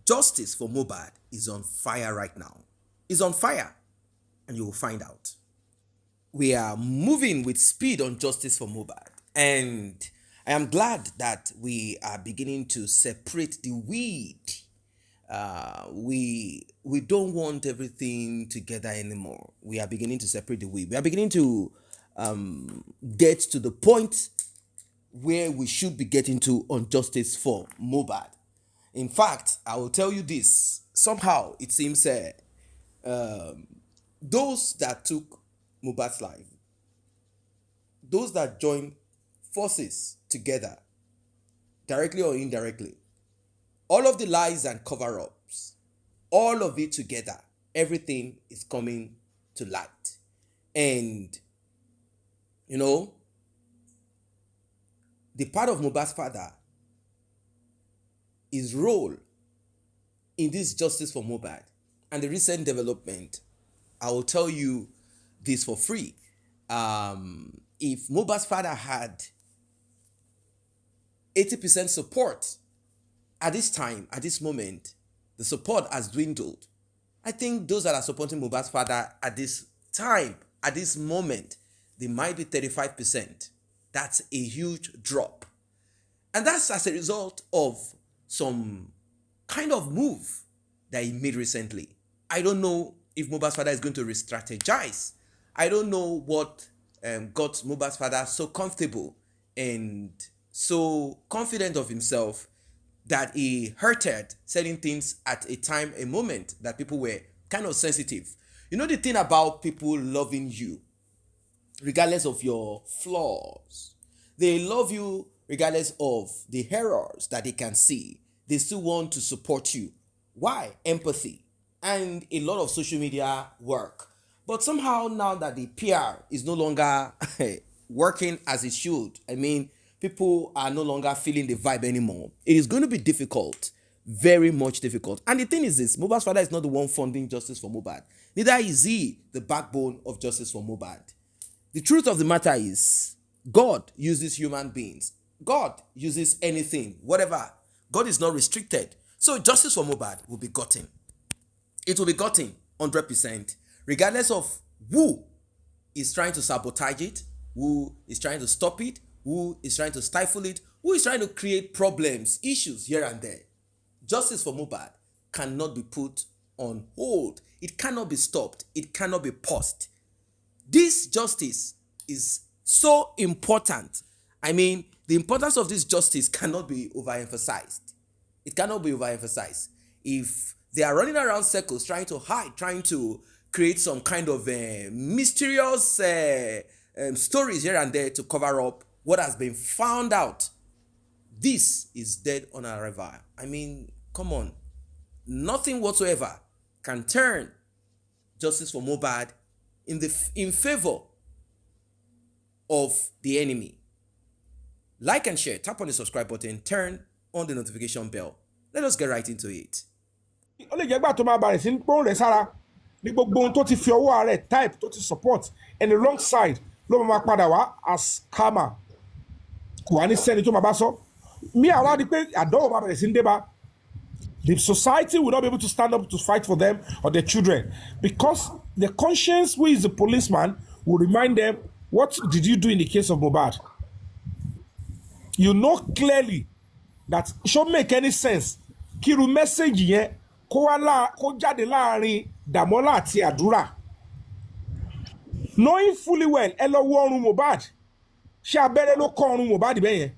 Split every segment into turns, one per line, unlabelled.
Justice for Mohbad is on fire right now. It's on fire, and you will find out. We are moving with speed on justice for Mohbad, and I am glad that we are beginning to separate the weed. We don't want everything together anymore. We are beginning to separate the weed. We are beginning to get to the point where we should be getting to on justice for Mohbad. In fact, I will tell you this. Somehow, it seems those that took Mohbad's life, those that joined forces together, directly or indirectly, all of the lies and cover-ups, all of it together, everything is coming to light. And, you know, the part of Mohbad's father, his role in this justice for Mohbad and the recent development, I will tell you this for free. If Mohbad's father had 80% support at this time, at this moment, the support has dwindled. I think those that are supporting Mohbad's father at this time, at this moment, they might be 35%. That's a huge drop. And that's as a result of some kind of move that he made recently. I don't know if Mohbad's father is going to re-strategize. I don't know what got Mohbad's father so comfortable and so confident of himself that he hurted certain things at a time, a moment that people were kind of sensitive. You know the thing about people loving you, regardless of your flaws. They love you regardless of the errors that they can see. They still want to support you. Why? Empathy and a lot of social media work. But somehow now that the PR is no longer working as it should, I mean, people are no longer feeling the vibe anymore. It is going to be difficult, very much difficult. And the thing is this, Mohbad's father is not the one funding justice for Mohbad. Neither is he the backbone of justice for Mohbad. The truth of the matter is, God uses human beings. God uses anything, whatever. God is not restricted. So justice for Mohbad will be gotten. It will be gotten 100%, regardless of who is trying to sabotage it, who is trying to stop it, who is trying to stifle it, who is trying to create problems, issues here and there. Justice for Mohbad cannot be put on hold. It cannot be stopped. It cannot be paused. This justice is so important. I mean, the importance of this justice cannot be overemphasized. It cannot be overemphasized. If they are running around circles trying to hide, trying to create some kind of mysterious stories here and there to cover up what has been found out, this is dead on arrival. I mean, come on. Nothing whatsoever can turn justice for Mohbad in favor of the enemy. Like and share, tap on the subscribe button, turn on the notification bell. Let us get right into it.
ó lè jẹ́ gbà tó máa bàrẹ̀ sí ń pọ́n rẹ̀ sára ní gbogbo ohun tó ti fi ọwọ́ rẹ̀ type tó ti support and the wrong side ló máa padà wá as karma kò wá ní sẹ́ni tó máa bá sọ mí àwa di pé àdánwò máa bẹ̀rẹ̀ sí ń dé bá the society will not be able to stand up to fight for them or their children because the conscience, who is the policeman, will remind them, what did you do in the case of Mohbad? You know clearly that it should make any sense kí irú message yẹn kó jáde láàrin Dàmọ́lá àti Àdúrà knowing fully well ẹ lọ wo ọrùn Mohbad ṣé abẹ́rẹ́ ló kọ́ ọrùn Mohbad bẹ́ẹ̀ yẹn.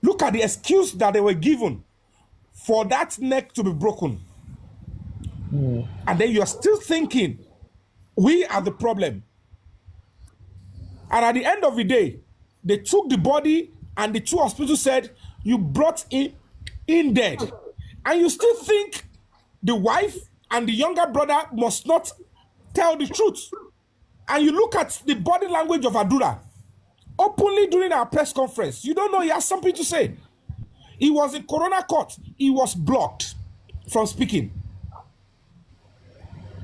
Look at the excuse that they were given for that neck to be broken. And then you are still thinking we are the problem. And at the end of the day, they took the body and the two hospitals said, you brought in dead. And you still think the wife and the younger brother must not tell the truth. And you look at the body language of Adura openly during our press conference. You don't know he has something to say. He was in Corona Court. He was blocked from speaking.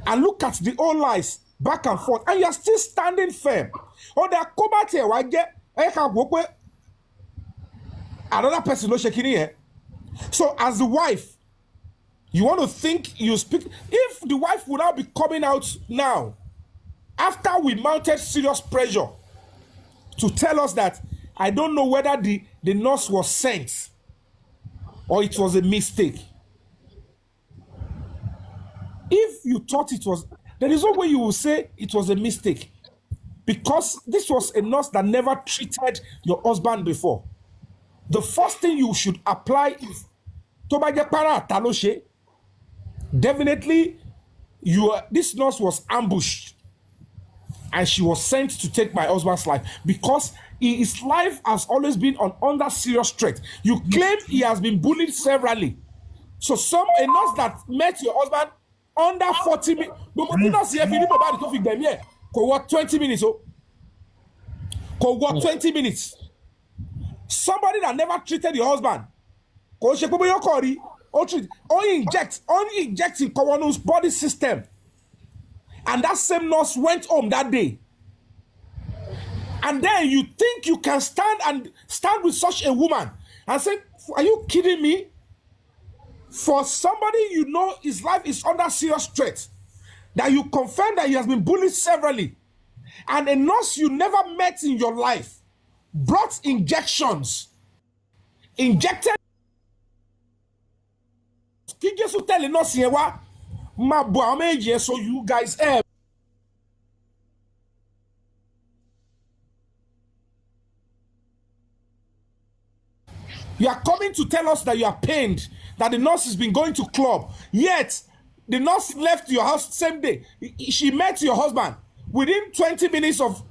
And look at the old lies back and forth. And you are still standing firm. Oh, they are coming here. Why get another person no shaking here. So as the wife, You want to think you speak. If the wife would now be coming out now, after we mounted serious pressure to tell us that I don't know whether the nurse was sent or it was a mistake. If you thought it was, there is no way you will say it was a mistake, because this was a nurse that never treated your husband before. The first thing you should apply is definitely this nurse was ambushed and she was sent to take my husband's life, because his life has always been under serious threat. You claim he has been bullied severally. So a nurse that met your husband under 40 minutes, but not see if you about to them here. Go work 20 minutes. Go work 20 minutes. Somebody that never treated your husband, go check your body, only injecting Kawanu's body system. And that same nurse went home that day. And then you think you can stand with such a woman and say, are you kidding me? For somebody you know his life is under serious threat, that you confirm that he has been bullied severally, and a nurse you never met in your life brought injected. So you guys you are coming to tell us that you are pained that the nurse has been going to club, yet the nurse left your house same day. She met your husband within 20 minutes of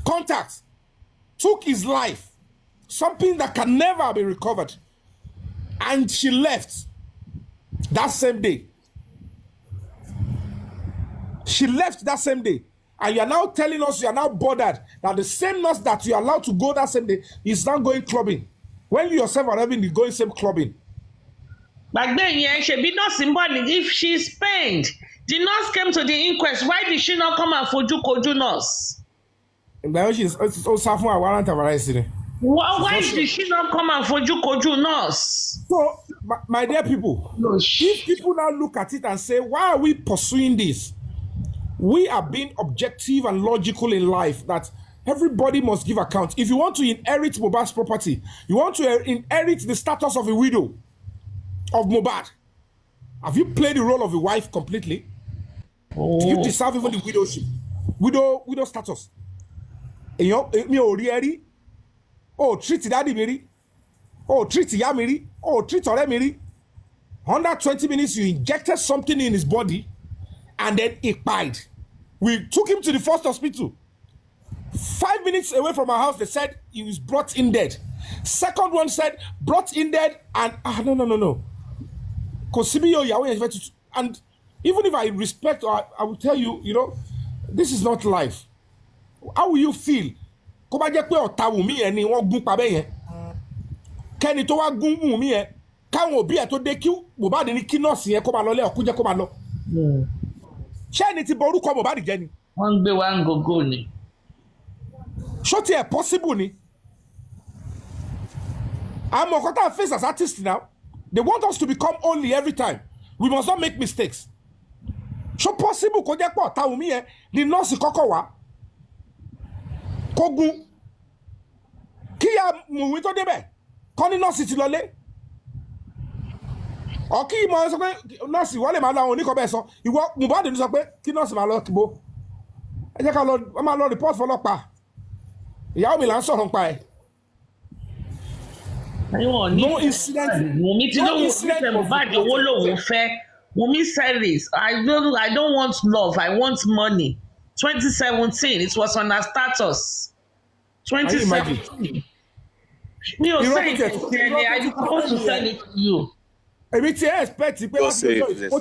contact, took his life, something that can never be recovered, and she left that same day. She left that same day. And you are now telling us you are now bothered that the same nurse that you are allowed to go that same day is now going clubbing, when you yourself are having the going same clubbing.
Back then, yeah, she be not symbolic. If she's pained, the nurse came to the inquest. Why did she not come and foju koju nurse?
Why
did she not come and foju koju nurse?
So, my dear people, if people now look at it and say, why are we pursuing this? We are being objective and logical in life, that everybody must give account. If you want to inherit Mohbad's property, you want to inherit the status of a widow of Mohbad, have you played the role of a wife completely? Do you deserve even the widowship? Widow status? Oh, treat daddy Miri. Oh, treat Yamiri. Oh, treat Oremiri. 120 minutes, you injected something in his body, and then he died. We took him to the first hospital. 5 minutes away from our house, they said he was brought in dead. Second one said brought in dead, and no. And even if I respect, or I will tell you, this is not life. How will you feel? Kenny to wa gun Wunmi e káwọn òbí ẹ̀ tó dé kí Mohbad ní kí nọ́ọ̀sì yẹn kó máa lọ lé ọkú jẹ́ kó máa lọ. Ṣé ẹni tí borúkọ Mohbad jẹ́ ni?
Wọ́n gbé wa ń gogo ni.
Ṣó tiẹ̀ possible ni? I'm a face as artists now. They want us to become only every time. We must not make mistakes. Ṣó possible kó jẹ́ pọ̀ ta Wunmi yẹn ni nọ́ọ̀sì kọ́kọ́ wá kó gun kí ya Wunmi tó débẹ̀ kọ́ ní nọ́ọ̀sì ti lọlé. Ọ̀kí ìmọ̀ sọ pé nọ́ọ̀sì wọ́n lè máa lọ àwọn oníkọ̀ bẹ́ẹ̀ sọ ìwọ Mohbad ní sọ pé kí nọ́ọ̀sì máa lọ kíbo ẹ jẹ́ ká lọ wọ́n máa lọ report fọlọ́pàá ìyàwó mi là ń sọ̀rọ̀ nípa ẹ̀. No incident.
Wunmi ti lóhùn fífẹ́ Mohbad owó lòun fẹ́. Wunmi said this, I don't want love, I want money. 2017, it was on her status. 2017. Me ò say it, I supposed to send it to you.
Èmi ti expect pé kó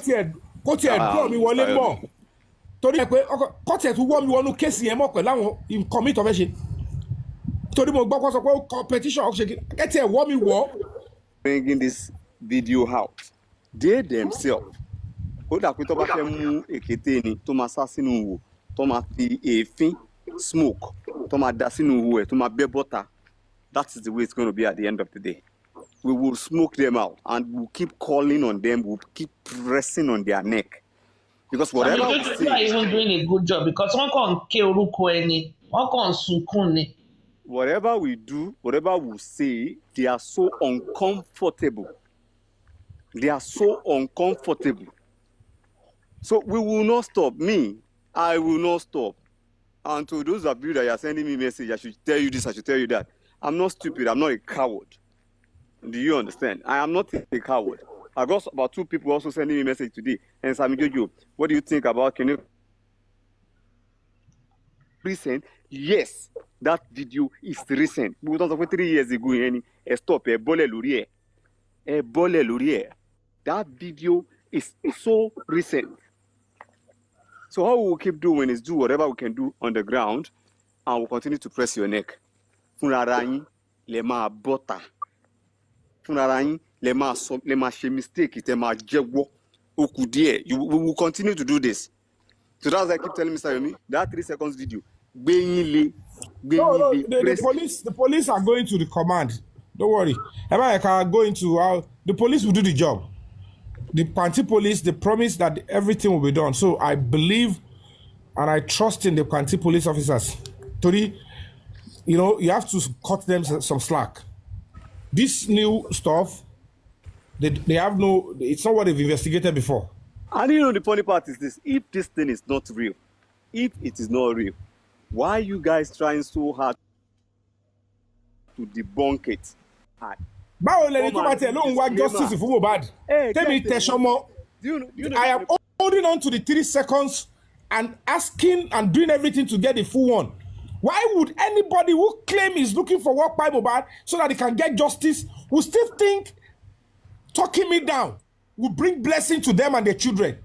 tiẹ̀ draw mi wọlé mọ́ torí pé kó tiẹ̀ tún wọ́ mi wọnú kéèsì yẹn mọ́ pẹ̀lú àwọn nǹkan mi tó fẹ́ ṣe torí mo gbọ́ kó sọ pé competition ọ̀ṣẹ́ kí tiẹ̀ wọ́ mi wọ́.
Bringing this video out, they themselves ó dà pé tó bá fẹ́ mú èkété ni tó máa sá sínú wò tó máa fi èéfín smoke tó máa da sínú wò ẹ̀ tó máa bẹ́ bọ́ta. That is the way it's going to be at the end of the day. we will smoke them out and we'll keep calling on them, we'll keep pressing on their neck. Because whatever we
You are even doing a good job because one can kill Ruko one can sunkuni.
Whatever we do, whatever we say, they are so uncomfortable. They are so uncomfortable. So we will not stop. I will not stop. And to those of you that are sending me message, I should tell you this, I should tell you that. I'm not stupid. I'm not a coward. Do you understand? I am not a coward. I got about 2 people also sending me message today. And Sami Jojo, what do you think about Kenny? Recent? Yes, that video is recent. We was 3 years ago. Stop. That video is so recent. So how we'll keep doing is do whatever we can do on the ground, and we'll continue to press your neck. Funarayin lema bota. Funarayin lema she mistake itema jewo okudie. We will continue to do this. So that's why I keep telling Mr. Yomi that 3 seconds video.
The police are going to the command. Don't worry. America are going to the police will do the job. The Panti police, they promise that everything will be done. So I believe and I trust in the Panti police officers. Tori, you have to cut them some slack. This new stuff, they have it's not what they've investigated before.
And the funny part is this: if this thing is not real, if it is not real, why are you guys trying so hard to debunk it?
Báwo lẹni tó bá tẹ̀ lóun wá justice fún Mohbad? Tẹ́mi tẹ̀sánmọ́. I am holding on to the 3 seconds and asking and doing everything to get the full one. Why would anybody who claim is looking for work by Mohbad so that he can get justice will still think talking me down will bring blessing to them and their children?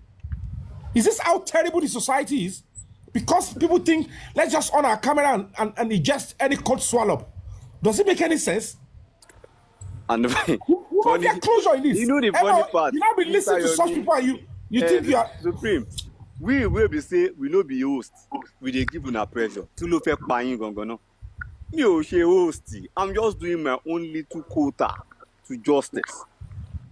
Is this how terrible the society is? Because people think, let's just on our camera and ingest any cold swallow. Does it make any sense?
And
who get closure in this?
The funny part.
You now be listening to such people and you think you are
Supreme. We will be say we no be host. We dey give una pressure. Too low fake payin gangan. Me o she host. I'm just doing my own little quota to justice.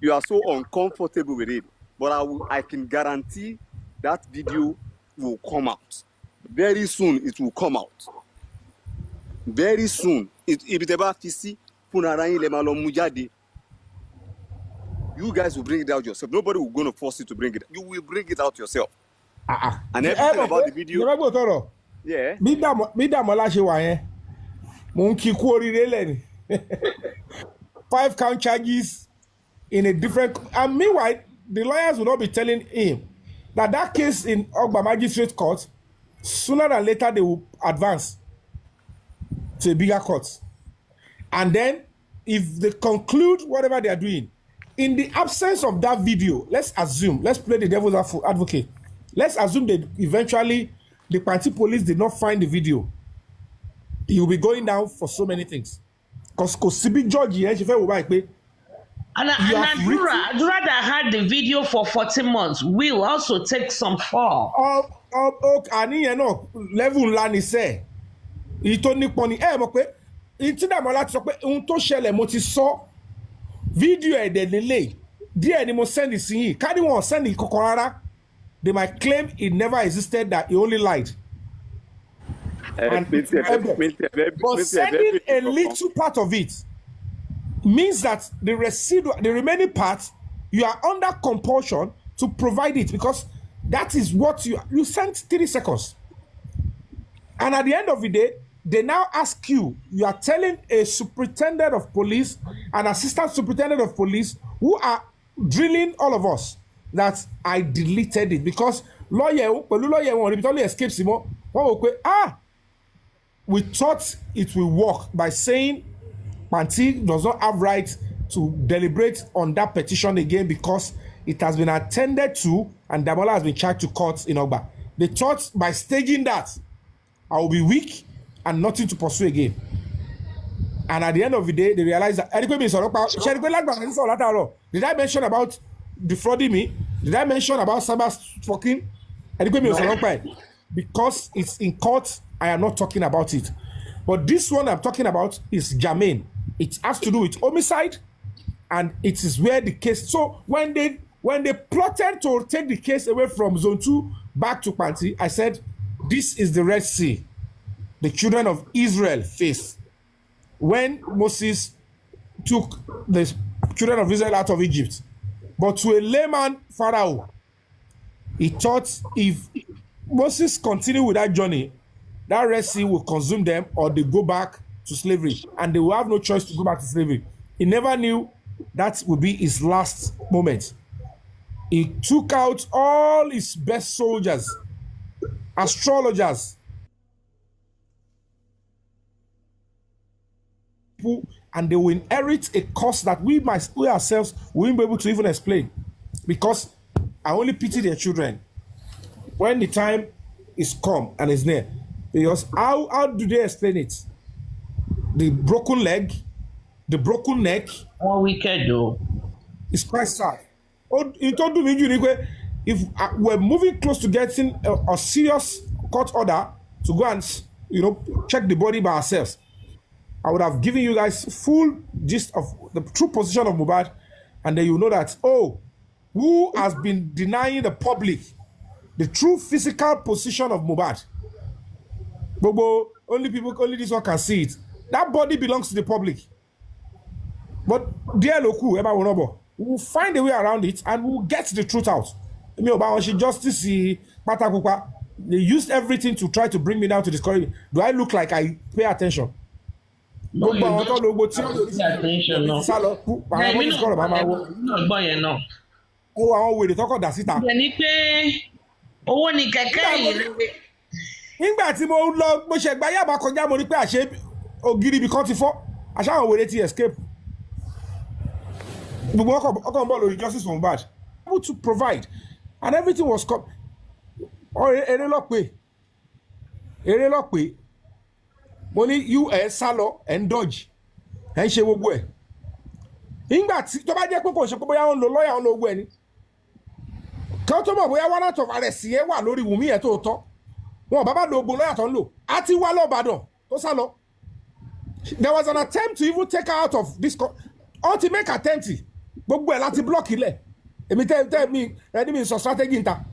You are so uncomfortable with it, but I can guarantee that video will come out. Very soon it will come out. Very soon. If it ever fisi you guys will bring it out yourself. Nobody will going to force you to bring it. You will bring it out yourself. And everything about the video. Yeah.
Mi da mola ṣe wà yẹn. Mo ń kí kú oríire lẹ́ni. 5 count charges in a different. And meanwhile, the lawyers will not be telling him that case in Ogba Magistrate Court, sooner than later they will advance to a bigger court. And then, if they conclude whatever they are doing, in the absence of that video, let's play the devil's advocate. Let's assume that eventually the Panti police did not find the video. He will be going down for so many things. Because Kosibi George,
and Adura that had the video for 14 months will also take some fall.
Level ńlá ni sẹ́. Ìtò nípọn ni mọ̀ pé ìtìdàmọ́lá ti sọ pé ohun tó ṣẹlẹ̀ mo ti sọ fídíò ẹ̀dẹ̀ lélẹ̀ díẹ̀ ni mo sẹ́ndì sí yìí ká ní wọn sẹ́ndì kọ̀kọ̀ rárá they might claim it never existed, that he only lied. But sending a little part of it means that the remaining part, you are under compulsion to provide it because that is what you sent 3 seconds. And at the end of the day, they now ask you are telling a superintendent of police, an assistant superintendent of police, who are drilling all of us, that I deleted it because lawyer only escapes him. We thought it will work by saying Panti does not have right to deliberate on that petition again because it has been attended to and Damola has been charged to court in Ogba. They thought by staging that, I will be weak and nothing to pursue again. And at the end of the day, they realized that did I mention about defrauding me? Did I mention about cyber fucking? Because it's in court, I am not talking about it. But this one I'm talking about is germane. It has to do with homicide and it is where the case. So when they plotted to take the case away from Zone 2 back to Panti, I said, this is the Red Sea the children of Israel faced when Moses took the children of Israel out of Egypt. But to a layman Pharaoh, he thought if Moses continued with that journey, that Red Sea will consume them, or they go back to slavery, and they will have no choice to go back to slavery. He never knew that would be his last moment. He took out all his best soldiers, astrologers, and they will inherit a curse that we ourselves won't be able to even explain. Because I only pity their children when the time is come and is near. Because how do they explain it? The broken leg, the broken neck.
What wicked though?
It's quite sad. If we're moving close to getting a serious court order to go and check the body by ourselves, I would have given you guys full gist of the true position of Mohbad, and then you know that, who has been denying the public the true physical position of Mohbad. Bobo, only this one can see it. That body belongs to the public. But dear Loku, Emma Wonobo, we will find a way around it and we will get the truth out. Justice, they used everything to try to bring me down to discourage me. Do I look like I pay attention?
No, you don't pay attention, no. Owó ni kẹ̀kẹ́ yìí.
Nígbà tí mo lọ mo ṣe gba Yaba kọjá mo rí pé àṣẹ ògiri ibi kan ti fọ́, àṣà àwọn wèrè ti escape. Gbogbo ọkọ̀ ń bọ̀ lórí justice for Mohbad. Able to provide, and everything was come. Eré lọ pé mo ní US sálọ and dodge ẹ̀ ń ṣe gbogbo ẹ̀. Nígbà tí tó bá jẹ́ pé kò ṣe pé bóyá ó ń lo lọ́ọ̀yà ó ń lo gbogbo ẹ̀ ni. Kí tó mọ̀ bóyá warrant of arrest yẹn wà lórí Wunmi yẹn tó tọ́, wọn bàbá lo ogun lọ́yà tó ń lò á ti wá lọ́ọ̀bàdàn tó sá lọ. There was an attempt to even take her out of this ultimate attempt gbogbo ẹ̀ láti block ilẹ̀ èmi tẹ́ mi ẹni mi sọ strategy nta.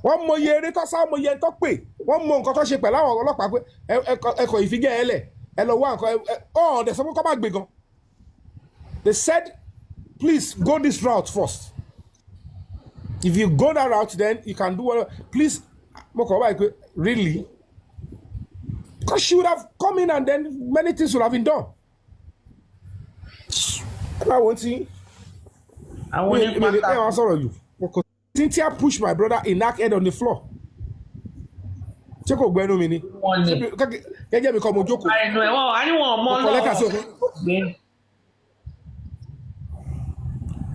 Wọ́n mọ iye eré tó sá, mọ iye tó pè, wọ́n mọ nǹkan tó ṣe pẹ̀lú àwọn ọlọ́pàá pé ẹkọ̀ ìfigẹ́ ẹ lẹ̀ ẹ lọ wá nǹkan ọ̀ọ́dẹ̀ sọ pé kọ́ bá gbé gan. They said, please go this route first. If you go that route, then you can do whatever. Please, really? Because she would have come in and then many things would have been done. I won't see.
I want
sorry you. Cynthia pushed my brother in that head on the floor. Check out Gwenu Mini.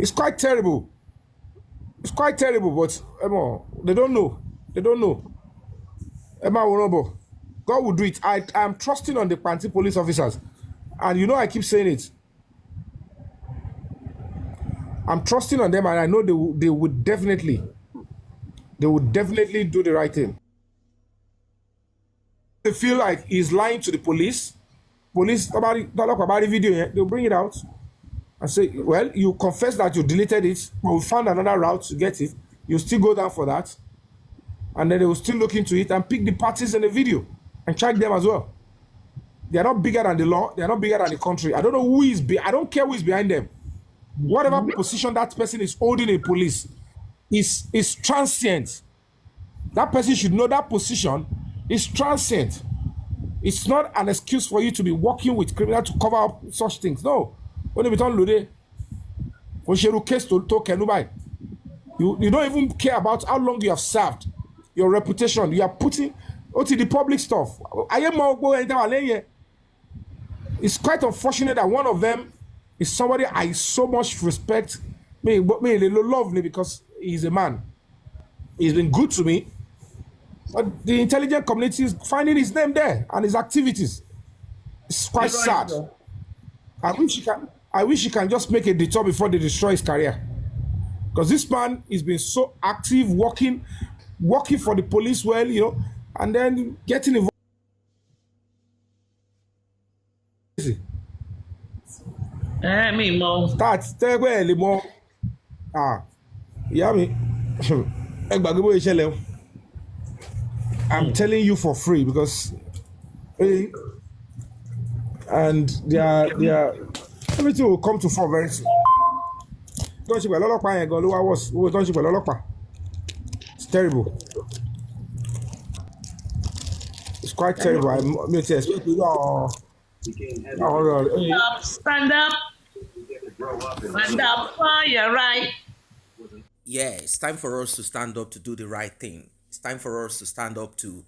It's quite terrible. It's quite terrible, but they don't know. They don't know. Emma Wonobo, God will do it. I am trusting on the Panti police officers. And I keep saying it. I'm trusting on them, and I know they would definitely do the right thing. They feel like he's lying to the police. Police about the video, they'll bring it out and say, well, you confess that you deleted it, but we found another route to get it. You still go down for that. And then they will still look into it and pick the parties in the video and check them as well. They are not bigger than the law. They are not bigger than the country. I don't know who is I don't care who is behind them. Whatever position that person is holding in police is transient. That person should know that position is transient. It's not an excuse for you to be working with criminals to cover up such things. No. When you don't load it, you don't even care about how long you have served, your reputation. You are putting to the public stuff. It's quite unfortunate that one of them is somebody I so much respect. They love me because he's a man. He's been good to me. But the intelligent community is finding his name there and his activities. It's quite sad. I wish he can just make a detour before they destroy his career. Because this man has been so active, working for the police well, and then getting involved.
Mi mọ.
start tẹ́gbẹ́ ẹ̀ lè mọ ìyá mi ẹ gbàgbé bóyá ìṣẹ̀lẹ̀ o. I'm telling you for free because and they are everything will come to fall very soon. Tó ń ṣe pẹ̀lú ọlọ́pàá yẹn gan ló wá worse owó tó ń ṣe pẹ̀lú ọlọ́pàá it's terrible. It's quite terrible. I mean, it's expect you know.
Stand up. Stand up. Oh, you're right.
Yeah, it's time for us to stand up to do the right thing. It's time for us to stand up to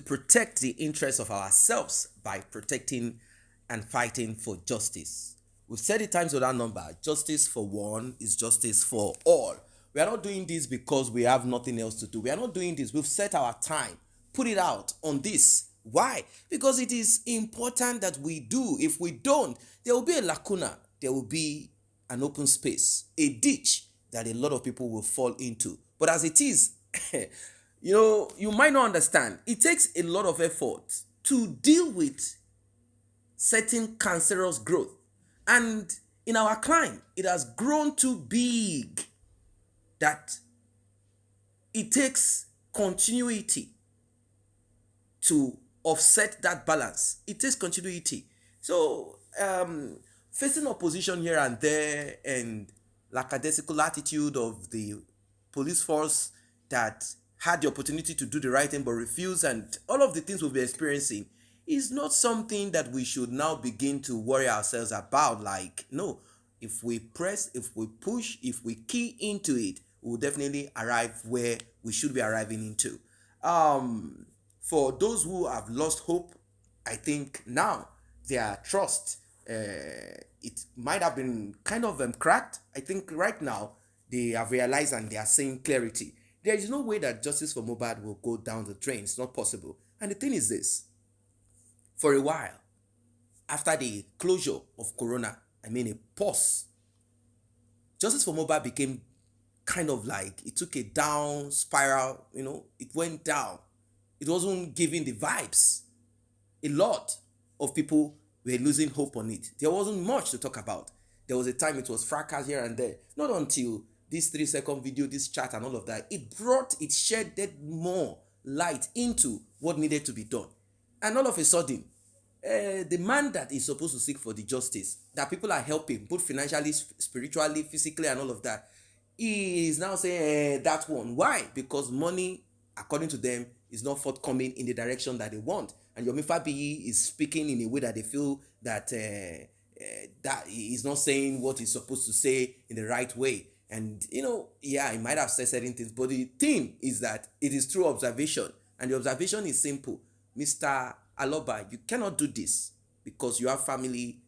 protect the interests of ourselves by protecting and fighting for justice. We've said it times without number. Justice for one is justice for all. We are not doing this because we have nothing else to do. We are not doing this. We've set our time, put it out on this. Why? Because it is important that we do. If we don't, there will be a lacuna. There will be an open space, a ditch that a lot of people will fall into. But as it is, you might not understand. It takes a lot of effort to deal with certain cancerous growth. And in our climb, it has grown too big that it takes continuity to offset that balance. It takes continuity. So facing opposition here and there and lackadaisical attitude of the police force that had the opportunity to do the right thing but refused, and all of the things we'll be experiencing is not something that we should now begin to worry ourselves about. Like, no, if we press, if we push, if we key into it, we'll definitely arrive where we should be arriving into. For those who have lost hope, I think now their trust, it might have been kind of cracked. I think right now they have realized and they are seeing clarity. There is no way that justice for Mohbad will go down the drain. It's not possible. And the thing is this, for a while, after the closure of Corona, a pause, justice for Mohbad became kind of like, it took a down spiral, it went down. It wasn't giving the vibes. A lot of people were losing hope on it. There wasn't much to talk about. There was a time it was fracas here and there. Not until this 3-second video, this chat and all of that, it shedded more light into what needed to be done. And all of a sudden, the man that is supposed to seek for the justice, that people are helping, both financially, spiritually, physically, and all of that, he is now saying that one. Why? Because money, according to them, is not forthcoming in the direction that they want. And Yomi Fabiyi is speaking in a way that they feel that that he is not saying what he's supposed to say in the right way. And, he might have said certain things, but the thing is that it is through observation. And the observation is simple. Mr. Aloba, you cannot do this because you have family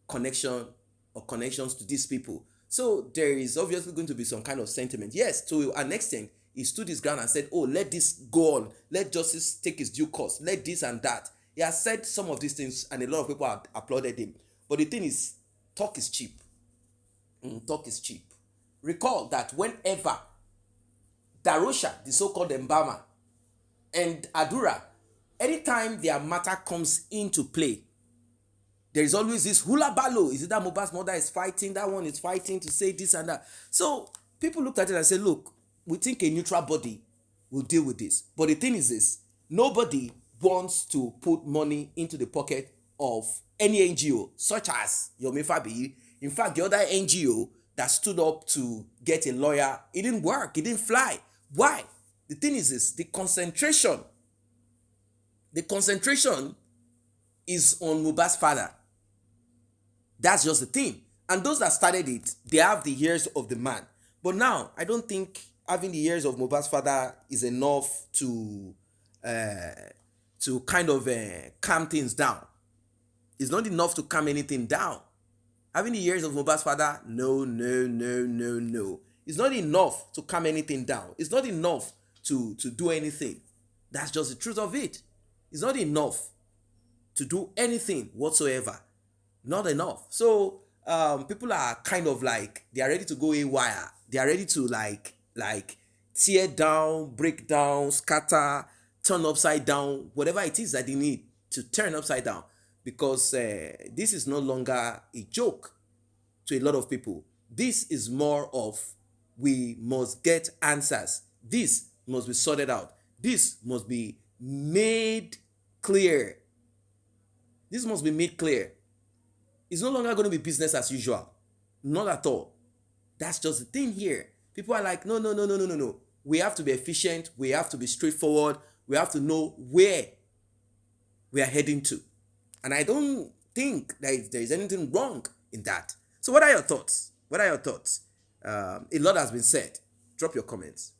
connection or connections to these people. So there is obviously going to be some kind of sentiment. Yes, to an extent, he stood his ground and said, oh, let this go on. Let justice take its due course. Let this and that. He has said some of these things and a lot of people have applauded him. But the thing is, talk is cheap. Talk is cheap. Recall that whenever Darosha, the so-called Mbama, and Adura, anytime their matter comes into play, there is always this hula ballo. Is it that Mohbad's mother is fighting? That one is fighting to say this and that. So people looked at it and said, look, we think a neutral body will deal with this. But the thing is this, nobody wants to put money into the pocket of any NGO, such as Yomi Fabiyi. In fact, the other NGO that stood up to get a lawyer, it didn't work, it didn't fly. Why? The thing is this, the concentration is on Mohbad's father. That's just the thing. And those that started it, they have the ears of the man. But now, I don't think having the ears of Mohbad's father is enough to kind of calm things down. It's not enough to calm anything down. Having the ears of Mohbad's father, no. It's not enough to calm anything down. It's not enough to do anything. That's just the truth of it. It's not enough to do anything whatsoever. Not enough. So people are kind of like, they are ready to go haywire. They are ready to like tear down, break down, scatter, turn upside down, whatever it is that they need to turn upside down. Because this is no longer a joke. to a lot of people. This is more of we must get answers. This must be sorted out. This must be made clear. This must be made clear. It's no longer going to be business as usual. Not at all. That's just the thing here. People are like, no. We have to be efficient. We have to be straightforward. We have to know where we are heading to. And I don't think that there is anything wrong in that. So what are your thoughts? A lot has been said. Drop your comments.